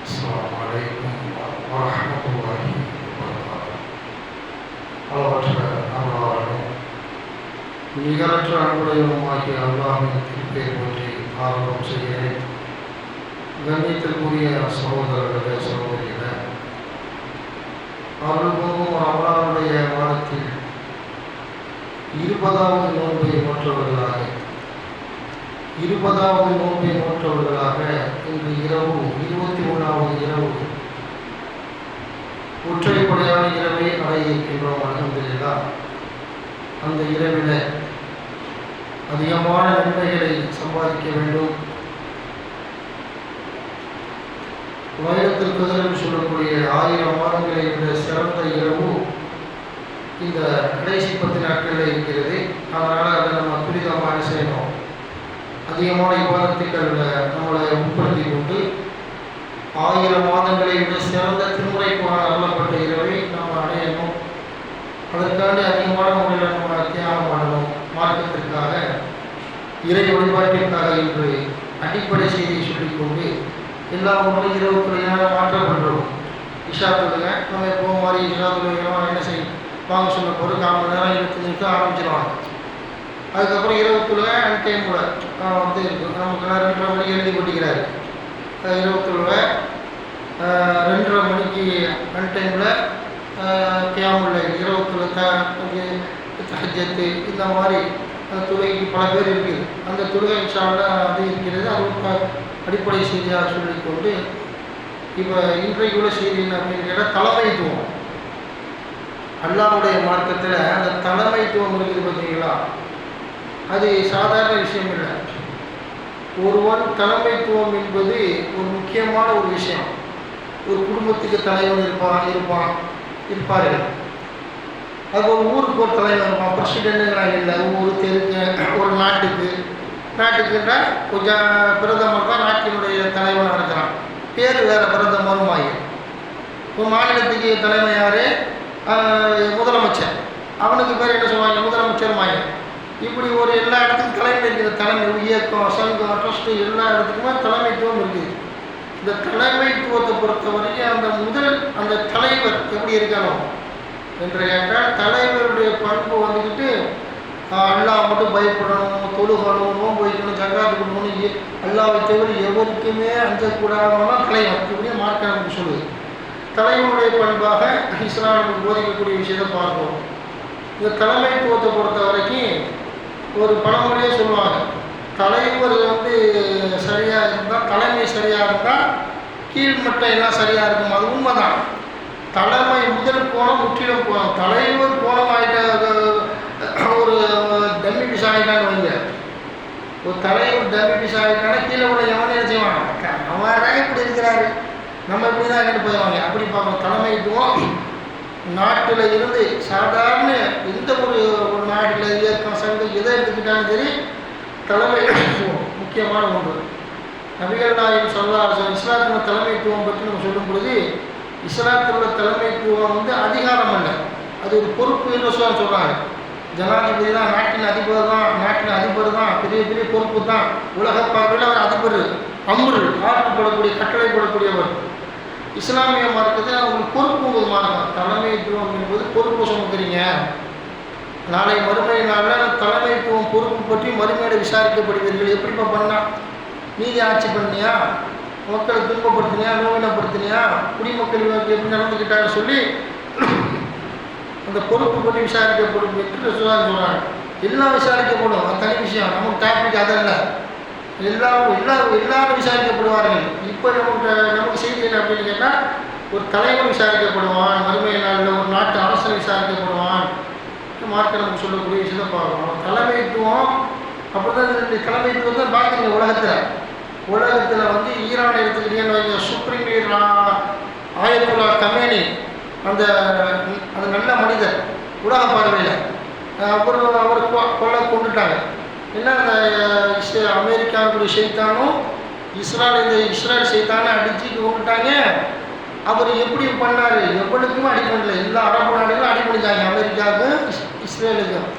السلام عليكم ورحمة الله وبركاته. அளவற்ற அருளாளனும் நிகரற்ற அன்புடையவனுமாகிய அல்லாஹ்வின் திருப்பெயர் போற்றி ஆரம்பம் செய்கிறேன். கண்ணியத்திற்குரிய சகோதரர்களே சகோதரிகளே, அருள்போகும் ரமலானுடைய மாதத்தில் 20வது நோன்பை நோற்றவர்களாக இன்று இரவு 21வது இரவு ஒற்றைப்படையான இரவை அடைய இருக்கின்றோம். அல்ஹம்துலில்லாஹ். அந்த இரவில் அதிகமான நன்மைகளை சம்பாதிக்க வேண்டும். லைலத்துல் கத்ர் சொல்லக்கூடிய 1000 மாதங்களை விட சிறந்த இரவு இந்த கடைசி 10 நாட்களில் இருக்கிறது. அதனால் அதை நம்ம துரிதமாக செய்யணும். அதிகமான இபாதத்துக்களில் நம்மளை உட்படுத்தி கொண்டு 1000 மாதங்களை விட சிறந்த திருமுறைக்கான அருளப்பட்ட இரவை நம்ம அடையணும். அதற்காண்டி அதிகமான முறையில் நம்ம தியாகம் பண்ணணும். மார்க்கத்திற்காக, இறை வழிபாட்டிற்காக என்று அடிப்படை செய்தியை சொல்லிக்கொண்டு எல்லா ஊர்களும் இரவுக்குறையான மாற்றம் பண்ணுறோம். இஷா தொழுக நம்ம எப்போ மாதிரி இஷா தொழுகைலாம் என்ன செய்யும், வாங்க சொன்ன போது 4 மணி நேரம் 25 நிமிஷம் ஆரம்பிச்சிடுவாங்க. அதுக்கப்புறம் இரவு தொழுக அன் டைம் கூட வந்து இருக்கும். நமக்கு 2:30 மணிக்கு எழுதி போட்டிக்கிறாரு. இரவு தொழுக 2:30 மணிக்கு அன் டைமில் கியாமுல் லைல், இரவு தொழுக, தஹஜ்ஜத், இந்த மாதிரி தொழுகைக்கு பல பேர் இருக்குது. அந்த தொழுகை இன்ஷா அல்லாஹ் அது இருக்கிறது. அது அடிப்படை செய்தியாக சொல்லிக்கொண்டு இப்போ இன்றைக்கு உள்ள செய்தி என்ன அப்படின்னு கேட்டால், தலைமைத்துவம். அல்லாஹ்வுடைய மார்க்கத்தில் அந்த தலைமைத்துவம் இருக்குது பார்த்தீங்களா, அது சாதாரண விஷயம் இல்லை. ஒருவன் தலைமைத்துவம் என்பது ஒரு முக்கியமான ஒரு விஷயம். ஒரு குடும்பத்துக்கு தலைவன் இருப்பார்கள். அது ஒரு ஊருக்கு ஒரு தலைவர் இருப்பான். பிரசிடென்ட்டுங்கிறாங்க இல்லை, ஒரு தெருக்கு, ஒரு நாட்டுக்குன்னா கொஞ்சம் பிரதமர் தான் நாட்டினுடைய தலைவனாக இருக்கிறான். பேர் வேறு, பிரதமரும் ஆகிய. இப்போ மாநிலத்துக்கு தலைமை யார்? முதலமைச்சர். அவனுக்கு பேர் என்ன சொல்லுவாங்க? முதலமைச்சரும் ஆகிய. இப்படி ஒரு எல்லா இடத்துக்கும் தலைமை இருக்கிற தலைமை, இயக்கம், சங்கம், ட்ரஸ்ட்டு, எல்லா இடத்துக்குமே தலைமைத்துவம் இருக்குது. இந்த தலைமைத்துவத்தை பொறுத்த வரைக்கும் அந்த தலைவர் எப்படி இருக்கணும் என்று கேட்டால், தலைவருடைய பண்பு வந்துக்கிட்டு அல்லாஹ் மட்டும் பயப்படணும், தொழுகணும், நோன்பு வைக்கணும், ஜக்காத்து கொடுக்கணும், அல்லாஹ்வை தவிர எவருக்குமே அஞ்சக்கூடாதுன்னா தலைவர். இப்படியே மார்க்க நமக்கு சொல்லுது. தலைவருடைய பண்பாக இஸ்லாம் நமக்கு போதிக்கக்கூடிய விஷயத்தை பார்ப்போம். இந்த தலைமைத்துவத்தை பொறுத்த வரைக்கும் ஒரு பழமொழியே சொல்லுவாங்க, தலைவர் வந்து சரியாக இருந்தால், தலைமை சரியாக இருந்தால் கீழ்மட்டம் எல்லாம் சரியாக இருக்கும். அது உண்மைதான். தலைமை முதல் கோணம் முற்றிலும் கோணம். தலைவர் கோணம் ஆகிட்ட ஒரு டம்மி பிஸ் ஆகிட்டான்னு வைங்க. ஒரு தலைவர் டம்மி பிஸ் ஆகிட்டானா கீழே உள்ள எவனே செய்வாங்க, அவன் இப்படி இருக்கிறாரு, நம்ம இப்படி தான் கேட்டு போயிடுவாங்க. அப்படி பார்க்கணும். தலைமைத்துவம் நாட்டில் இருந்து சாதாரண எந்த ஒரு நாட்டில் இயக்கம், சங்கம் எதை எடுத்துக்கிட்டாலும் சரி, தலைமைத்துவம் முக்கியமான ஒன்று. நபிகள் நாயகம் ஸல்லல்லாஹு அலைஹி வஸல்லம் இஸ்லாத்தின் தலைமைத்துவம் பற்றி நம்ம சொல்லும் பொழுது, இஸ்லாத்தில் உள்ள தலைமைத்துவம் வந்து அதிகாரம் அல்ல, அது ஒரு பொறுப்பு என்று சொல்கிறாங்க. ஜனாதிபதி தான், நாட்டின் அதிபர் தான், பெரிய பெரிய பொறுப்பு தான். உலக பார்வையில் அவர் அதிபர், அம்ரு, ஆற்றப்படக்கூடிய, கட்டளை போடக்கூடியவர். இஸ்லாமிய மார்க்கத்தில் அவங்களுக்கு பொறுப்பு மார்க்கம். தலைமைத்துவம் என்பது பொறுப்பு சுமக்கிறீங்க. நாளை மறுமை நாளில் தலைமைத்துவம் பொறுப்பு பற்றி மறுமையோடு விசாரிக்கப்படுவீர்கள். எப்படிப்பா பண்ணா, நீதி ஆட்சி பண்ணியா, மக்களை துன்பப்படுத்தினியா, நோவினப்படுத்தினியா, குடிமக்கள் எப்படி நடந்துக்கிட்டான்னு சொல்லி அந்த பொறுப்பு பற்றி விசாரிக்கப்படும் என்று சொல்கிறாங்க. எல்லாம் விசாரிக்கப்படும், அது தனி விஷயம். நமக்கு டாபிக் அதல்ல. எல்லாரும் விசாரிக்கப்படுவார்கள். இப்போ நமக்கு செய்தி என்ன அப்படின்னு கேட்டால், ஒரு தலைவர் விசாரிக்கப்படுவான் மறுமை நாளில், ஒரு நாட்டு அரசர் விசாரிக்கப்படுவான். மார்க்க நமக்கு சொல்லக்கூடிய விஷயத்தை பார்க்கணும். தலைமைத்துவம் அப்படிதான். இந்த தலைமைத்துவத்தை பார்க்குறீங்க உலகத்தில் வந்து ஈரான் எடுத்துக்கிட்டீங்கன்னு வைங்க, சுப்ரீம் லீடர் ஆயத்துல்லா கமேனி, அந்த நல்ல மனிதர், உலக பார்வையில் அவர் கொண்டுட்டாங்க. என்ன, அந்த அமெரிக்காவுடைய செய்தானும் இஸ்ரேல் செய்தானே அடித்து கொண்டுட்டாங்க. அவர் எப்படி பண்ணார்? எவ்வளவுக்குமே அடி பண்ணல. எல்லா அரபு நாடுகளும் அடி பண்ணிட்டாங்க. அமெரிக்காவுக்கும் இஸ்ரேலுக்கும்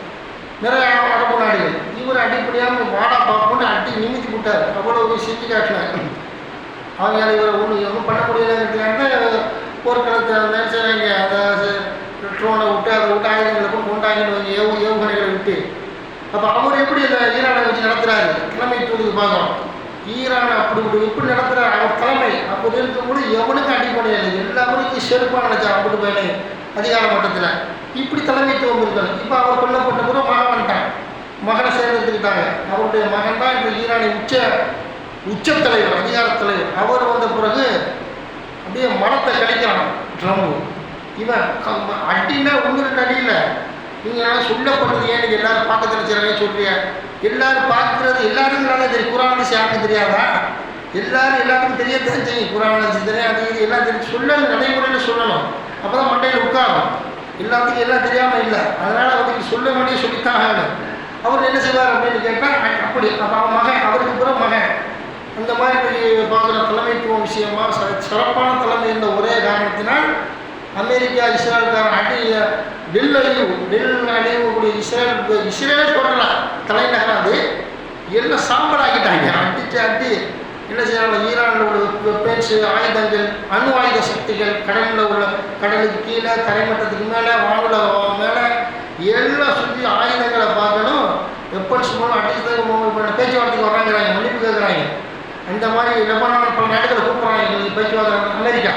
நிறைய அரபு நாடுகள். இவர் அடிப்படையாக வாடா பார்ப்போன்னு அடி நிமித்தி விட்டார். அவ்வளோ செஞ்சு காட்டினார். அவங்களால இவரை ஒன்றும் பண்ண முடியலைங்கிறதுக்காக போர்க்களத்தை நினைச்சாங்க. அதை ட்ரோனை விட்டு அதை விட்டு ஆயுதங்களை கொண்டு கொண்டாங்கன்னு வந்து ஏவுகணைகளை விட்டு. அப்போ அவர் எப்படி அந்த ஈரானை வச்சு நடத்துகிறாரு தலைமை தூதுக்கு பார்க்குறோம். ஈரானை அப்படி எப்படி நடத்துகிறார் அவர் தலைமை. அப்படி இருக்கும்போது எவனுக்கும் அடிப்படையாது, எல்லாருக்கும் செருப்பாக நினைச்சார் அப்படி போயினே அதிகார மட்டத்தில். இப்படி தலைமைத்துவம் இருக்கணும். இப்போ அவர் கொல்லப்பட்ட பிறகு மகன் வந்துட்டான், மகனை சேர்ந்துக்கிட்டாங்க. அவருடைய மகன் தான் இப்போ ஈரானின் உச்ச தலைவர், அதிகார தலைவர். அவர் வந்த பிறகு அப்படியே மனத்தை கழிக்கிறான் ட்ரம்பு. இவன் அடினா ஒன்று ரெண்டு அடியில் நீங்கள் சொல்லப்படுறது ஏன் நீங்கள் எல்லோரும் பார்க்க தெரிஞ்சுறாங்க சொல்றியா? எல்லோரும் பார்க்குறது எல்லாருக்கும் தெரியும். குரான் யாருக்கும் தெரியாதா? எல்லாருக்கும் தெரியத்தான் செய்யும். குரான் தெரியும், அது இது எல்லாம் தெரிஞ்சு சொல்லணும், நடைமுறையில் சொல்லணும். அப்போ தான் மண்டையில் உட்காரும். எல்லாத்துக்கும் எல்லாம் தெரியாமல் இல்லை, அதனால் அவருக்கு சொல்ல வேண்டிய சொல்லித்தான் ஆகணும். அவர் என்ன செய்வார் அப்படின்னு கேட்டால் அப்படி. அப்போ அவன் மகன், அவருக்கு பிற மகன். அந்த மாதிரி பார்க்குற தலைமைத்துவம் விஷயமா சிறப்பான தலைமை என்ற ஒரே காரணத்தினால் அமெரிக்கா இஸ்ரேலுக்கான டெல் அழிவுக்கூடிய இஸ்ரேலே டோட்டலாக தலைநகரம் அது எல்லாம் சாம்பலாக்கிட்டாங்க. அடி என்ன செய்யறாங்க? ஈரானில் உள்ள வெப்பன்ஸ், ஆயுதங்கள், அணு ஆயுத சக்திகள், கடலுக்கு கீழே, தரைமட்டத்துக்கு மேலே, வானுல மேலே எல்லாம் சுற்றி ஆயுதங்களை பார்க்கணும். வெப்பன்ஸ் மூலம் அடிச்சு பேச்சுவார்த்தைக்கு வராங்கிறாங்க, மன்னிப்பு கேட்குறாங்க. அந்த மாதிரி லெபனான் பல நாடுகளை கூப்பிட்றாங்க பேச்சுவார்த்தை அமெரிக்கா.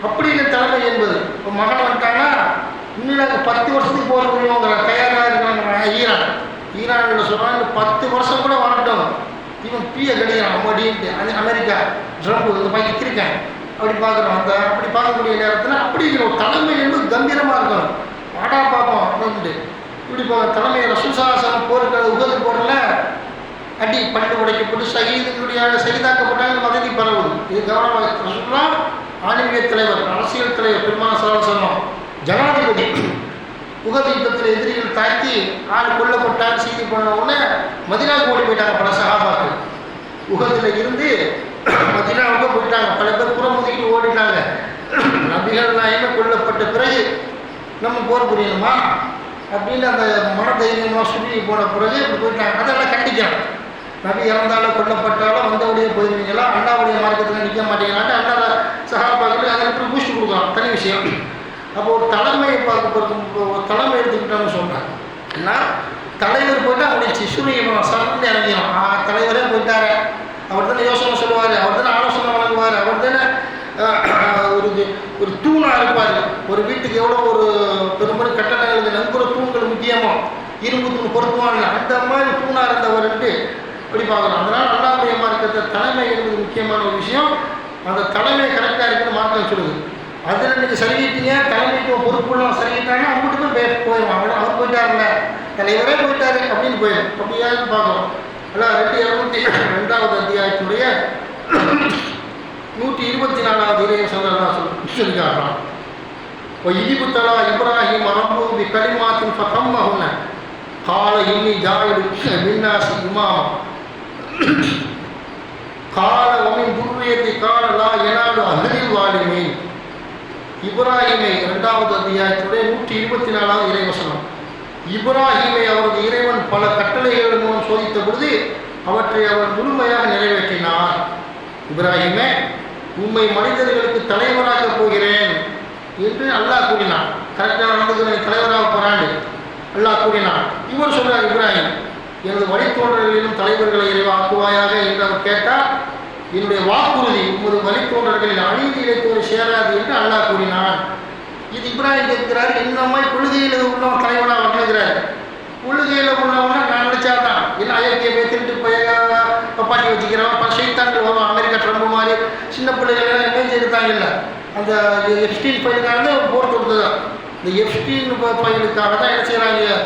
அப்படின்னு தலைமை என்பது இப்போ மகன் வந்துட்டாங்கன்னா இன்னும் நாங்கள் 10 வருஷத்துக்கு போக முடியுங்கிற தயாராக இருக்கிறாங்க. ஈரானில் சொல்கிறாங்க 10 வருஷம் கூட வரட்டும், இவன் பிஏ கிடைக்கிறான் அப்படின்ட்டு. அது அமெரிக்கா ட்ரம்ப் இந்த மாதிரி இருக்கேன் அப்படி பார்க்குறோம். அப்படி பார்க்கக்கூடிய நேரத்தில் அப்படிங்கிற ஒரு தலைமை என்பது கம்பீரமாக இருக்கணும். வாடா பார்ப்போம் அப்படின்ட்டு இப்படி தலைமை ரசூலுல்லாஹி போருக்கு உகது போரில் அடி பட்டு உடைக்கப்பட்டு சகிதாக்கப்பட்டாங்க, வதந்தி பரவுது. இது கவனமாக ரசூலுல்லாஹ் ஆன்மீக தலைவர், அரசியல் தலைவர், பெருமானார் ஸல்லல்லாஹு அலைஹி வஸல்லம் ஜனாதிபதி. உகது யுத்தத்தில் எதிரிகள் தாக்கி ஆள் கொல்லப்பட்டார் செய்தி பண்ண உடனே மதீனாவுக்கு ஓடி போயிட்டாங்க பல சஹாபாக்கள். உகதில் இருந்து மதீனாவுக்கு போயிட்டாங்க, பல பேர் புறமுதுகிட்டு ஓடிட்டாங்க. நபிகள் நாயகம் கொல்லப்பட்ட பிறகு நம்ம போர் புரியணுமா அப்படின்னு அந்த மனதைரியமாக சொல்லி போன பிறகு இப்படி போயிட்டாங்க. அதெல்லாம் கண்டிக்கிறோம். நபி இறந்தாலும் கொல்லப்பட்டாலும் வந்தவுடைய போயிருவீங்களா, அண்ணாவுடைய மார்க்கத்தில் நிற்க மாட்டேங்கிறாங்க. அண்ணா சஹாபாக்கள் அதில் எப்படி பூஸ்ட் கொடுக்கலாம், தனி விஷயம். அப்போ ஒரு தலைமையை பார்க்க தலைமை எடுத்துக்கிட்டோன்னு சொல்கிறாங்க. ஏன்னா தலைவர் போய்ட்டு அவருடைய சிசுரியம் சார்ந்து இறங்கிடும். தலைவரே போயிட்டாரு, அவர் தானே யோசனை சொல்லுவார், அவர் தானே ஆலோசனை வழங்குவார், அவர் தானே ஒரு தூணாக இருப்பார். ஒரு வீட்டுக்கு எவ்வளோ ஒரு பெரும்பெரும் கட்டடங்களுக்கு நங்குற தூண்கள் முக்கியமோ, இரும்பு தூண் பொருத்துவாங்க, அந்த மாதிரி தூணாக இருந்தவர்ன்ட்டு அப்படி பார்க்குறோம். அதனால் அல்லாஹ்வுடைய மார்க்கத்தை தலைமை என்பது முக்கியமான ஒரு விஷயம். அந்த தலைமை கரெக்டாக இருக்குன்னு மார்க்கம் சொல்லுது. அதில் நீங்கள் சரிவிட்டீங்க, தலைமைத்துவ பொறுப்புலாம் சரிவிட்டாங்கன்னா அவங்ககிட்ட போயிடும். அவர் போயிட்டாருல்ல, தலைவரே போயிட்டாரு அப்படின்னு போயிடும். அப்படியாவது பார்க்குறோம். அதான் 202வது அத்தியாயத்துடைய 124வது இறைய சொல்லி காட்டுறான். இதிபுத்தலா இப்ராஹிம் ரப்புஹு கலிமாத்தின் ஃபதம்மஹுன்ன கால இன்னி ஜாயிலுக மின்னாசி இமாமா கால வமின் துர்ரியத்தி கால லா யனாலு அஹ்லில் வாலிமீன். இப்ராஹிமை 2வது அத்தியாயத்துடைய 124வது இறைவசனம். இப்ராஹிமை அவரது இறைவன் பல கட்டளைகள் மூலம் சோதித்த பொழுது அவற்றை அவர் முழுமையாக நிறைவேற்றினார். இப்ராஹிமே, உம்மை மனிதர்களுக்கு தலைவராக போகிறேன் என்று அல்லாஹ் கூறினான். கரெக்டாக நடந்துக்கிற தலைவராக போகிறாண்டு அல்லாஹ் கூறினான். இவர் சொல்கிறார், இப்ராஹிம் எனது வழித்தோன்றர்களிலும் தலைவர்களை இறைவாக்குவாயாக என்று அவர் கேட்டால், என்னுடைய வாக்குறுதி உமது வழித்தோன்றர்களில் அநீதி இழைத்தோர் சேராது என்று அல்லாஹ் கூறினான். இது இப்ராஹிம் கேட்கிறார். இன்னும் கொள்கையில் உள்ளவன் தலைவனாக வர்ணிக்கிறார். கொள்கையில் உள்ளவனா நான் நினைச்சாதான் என்ன அயோத்தியை போய் திருட்டு போய் பப்பாட்டி வச்சுக்கிறவன் பல சைத்தான்கள் வருவான். அமெரிக்கா ட்ரம்ப் மாதிரி சின்ன பிள்ளைகள் என்ன செய்தாங்கல்ல, அந்த எஃப்ஸ்டீன் ஃபைலுக்காக போர் தொடுத்தது. இந்த எஃப்ஸ்டீன் ஃபைலுக்காக தான் என்ன செய்கிறாங்க,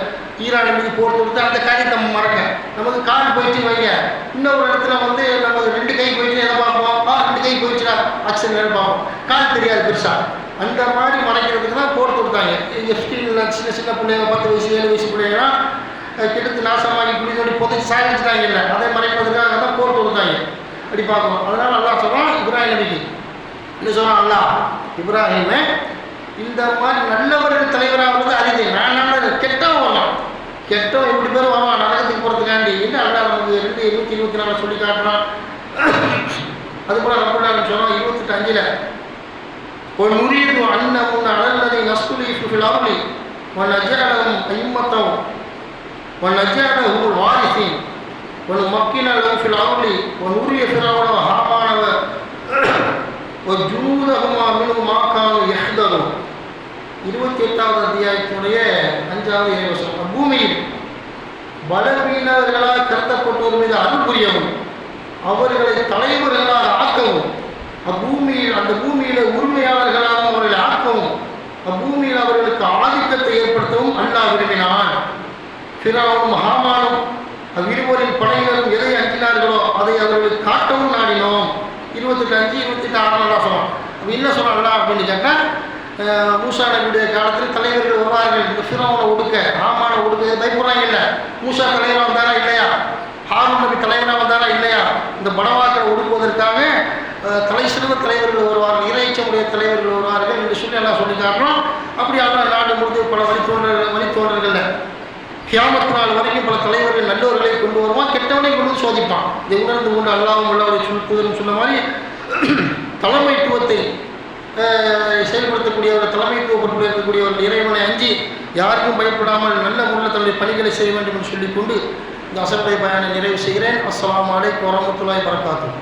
ஈரான் மீது போர் தொடுத்து அந்த காரியத்தை மறக்க. நமக்கு கால் போயிடுச்சு வைங்க, இன்னொரு இடத்துல வந்து நமக்கு 2 கை போயிடுச்சு எதை பார்ப்போம், 2 கை போயிடுச்சுடா ஆக்சிடென்ட் பார்ப்போம், கால் தெரியாது பெருசாக. அந்த மாதிரி மறைக்கிறதுக்கு தான் போர் கொடுத்தாங்க. எஃப்டீனில் சின்ன பிள்ளைங்க 10 வயசு 7 வயசு பிள்ளைங்கலாம் கெடுத்து நாசமாகி குடி தோண்டி புதைச்சி சாதிச்சுட்டாங்க. இல்லை, அதை மறைப்பதற்காக தான் போர் கொடுத்தாங்க. அப்படி பார்க்கணும். அதனால் அல்லாஹ் சொல்கிறான் இப்ராஹிம் நபிக்கு என்ன சொல்கிறான் அல்லாஹ், இப்ராஹிமே இந்த மாதிரி நல்லவர்கள் தலைவராக வந்து அரிது. நான் நல்ல கெட்டவன் வரலாம், கெட்டவன் எப்படி பேரும் வருவான் நரகத்துக்கு போகிறதுக்காண்டி என்று அல்லாஹ் நமக்கு 2:124 சொல்லி காட்டுறான். அதுபோல் ரப்பல் ஆலமீன் சொன்னால் 28:5 ஒரு நுரீது அன்னமுன் அலல்லதி நஸ்துலீஃபு ஃபில் அர்லி வ நஜஅலஹும் அய்மத்தஹு வ நஜஅலஹுல் வாரிஸீன் வ நுமக்கின லஹும் ஃபில் அர்லி வ நுரிய ஃபிரௌன வ ஹாமான வ ஜுனூதஹுமா மின்ஹு மா கானூ யஹ்தரூன். 28வது அத்தியாயத்தினுடைய 5வது இறைவசனம். பூமியில் பலவீனர்களாக கருதப்பட்டோர் மீது அருள் புரியவும் அவர்களை தலைவர்களாக ஆக்கவும் அந்த பூமியில உரிமையாளர்களாக அவர்களை ஆக்கவும் அப்பூமியில் அவர்களுக்கு ஆதிக்கத்தை ஏற்படுத்தவும் அல்லாஹ் விரும்பினான். ஃபிரௌனும் ஹாமானும் அவ்விருவரின் படையினரும் எதை அஞ்சினார்களோ அதை அவர்களுக்கு காட்டவும் நாடினோம். 28:5 28:6 சொன்னோம். அப்போ என்ன சொன்னாங்களா அப்படின்னு கேட்டால், மூசா நபியுடைய காலத்தில் தலைவர்கள் வருவார்கள். இந்த ஃபிரௌனை ஒடுக்க, ஹாமானை ஒடுக்க பயப்படுறாங்க. இல்லை, மூசா தலைவராக வந்தாரா இல்லையா, ஹாரூன் நபி தலைவராக வந்தாரா இல்லையா, இந்த படவாக்களை ஒடுக்குவதற்காக தலை சிறந்த தலைவர்கள் வருவார்கள், இறைச்சமுடைய தலைவர்கள் வருவார்கள் என்று சொல்லி எல்லாம் சொல்லி காட்டுறோம். அப்படி ஆனால் நாடு முழுவதும் பல வழித்தோன்றர்கள் கியாமத் நாள் வரைக்கும் பல தலைவர்கள் நல்லவர்களை கொண்டு வருவான், கெட்டவனை கொண்டு சோதிப்பான். இதை உணர்ந்து கொண்டு அல்லாஹ்வும் உள்ளவரை சொன்ன மாதிரி தலைமைத்துவத்தை செயல்படுத்தக்கூடியவர், தலைமைத்துவப்பட்டு இருக்கக்கூடியவர்கள் இறைவனை அஞ்சி யாருக்கும் பயப்படாமல் நல்ல முறையில் தன்னுடைய பணிகளை செய்ய வேண்டும் என்று சொல்லிக்கொண்டு இந்த அசருடைய பயானை நிறைவு செய்கிறேன். அஸ்ஸலாமு அலைக்கும் வரஹ்மத்துல்லாஹி வபரகாத்துஹு.